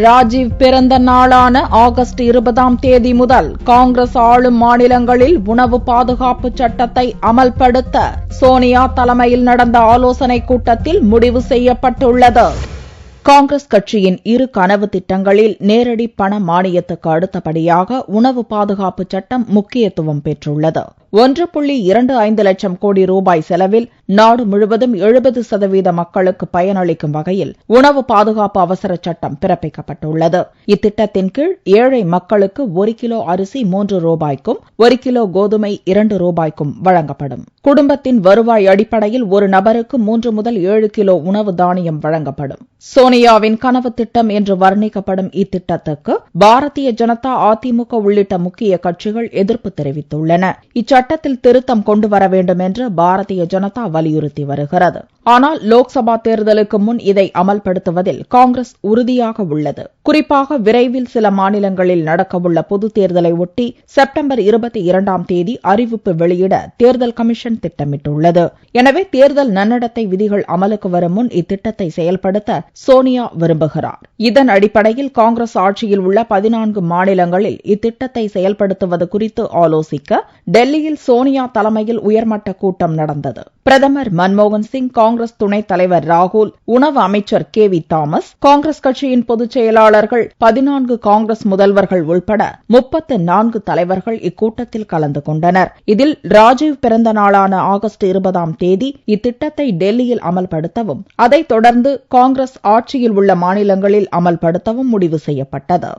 ராஜீவ் பிறந்த நாளான ஆகஸ்ட் 20ஆம் தேதி முதல் காங்கிரஸ் ஆளும் மாநிலங்களில் உணவு பாதுகாப்பு சட்டத்தை அமல்படுத்த சோனியா தலைமையில் நடந்த ஆலோசனைக் கூட்டத்தில் முடிவு செய்யப்பட்டுள்ளது. காங்கிரஸ் கட்சியின் இரு கனவு திட்டங்களில் நேரடி பண மானியத்துக்கு அடுத்தபடியாக உணவு பாதுகாப்பு சட்டம் முக்கியத்துவம் பெற்றுள்ளது. 1.25 லட்சம் கோடி ரூபாய் செலவில் நாடு முழுவதும் 70% மக்களுக்கு பயனளிக்கும் வகையில் உணவு பாதுகாப்பு அவசர சட்டம் பிறப்பிக்கப்பட்டுள்ளது. இத்திட்டத்தின் கீழ் ஏழை மக்களுக்கு 1 கிலோ அரிசி 3 ரூபாய்க்கும் 1 கிலோ கோதுமை 2 ரூபாய்க்கும் வழங்கப்படும். குடும்பத்தின் வருவாய் அடிப்படையில் ஒரு நபருக்கு 3 முதல் 7 கிலோ உணவு தானியம் வழங்கப்படும். சோனியாவின் கனவு திட்டம் என்று வர்ணிக்கப்படும் இத்திட்டத்துக்கு பாரதிய ஜனதா, அதிமுக உள்ளிட்ட முக்கிய கட்சிகள் எதிர்ப்பு தெரிவித்துள்ளன. இச்சட்டத்தில் திருத்தம் கொண்டு வர வேண்டும் என்று பாரதிய ஜனதா வலியுறுத்தி வருகிறது. ஆனால் லோக்சபா தேர்தலுக்கு முன் இதை அமல்படுத்துவதில் காங்கிரஸ் உறுதியாக உள்ளது. குறிப்பாக விரைவில் சில மாநிலங்களில் நடக்கவுள்ள பொதுத் தேர்தலை ஒட்டி செப்டம்பர் 22ஆம் தேதி அறிவிப்பு வெளியிட தேர்தல் கமிஷன் திட்டமிட்டுள்ளது. எனவே தேர்தல் நன்னடத்தை விதிகள் அமலுக்கு வரும் முன் இத்திட்டத்தை செயல்படுத்த சோனியா விரும்புகிறார். இதன் அடிப்படையில் காங்கிரஸ் ஆட்சியில் உள்ள 14 மாநிலங்களில் இத்திட்டத்தை செயல்படுத்துவது குறித்து ஆலோசிக்க டெல்லியில் சோனியா தலைமையில் உயர்மட்ட கூட்டம் நடந்தது. பிரதமர் மன்மோகன் சிங், காங்கிரஸ் துணைத் தலைவர் ராகுல், உணவு அமைச்சர் KV தாமஸ், காங்கிரஸ் கட்சியின் பொதுச் செயலாளர்கள், 14 காங்கிரஸ் முதல்வர்கள் உள்பட 34 தலைவர்கள் இக்கூட்டத்தில் கலந்து கொண்டனர். இதில் ராஜீவ் பிறந்த நாளான ஆகஸ்ட் 20ஆம் தேதி இத்திட்டத்தை டெல்லியில் அமல்படுத்தவும், அதைத் தொடர்ந்து காங்கிரஸ் ஆட்சியில் உள்ள மாநிலங்களில் அமல்படுத்தவும் முடிவு செய்யப்பட்டது.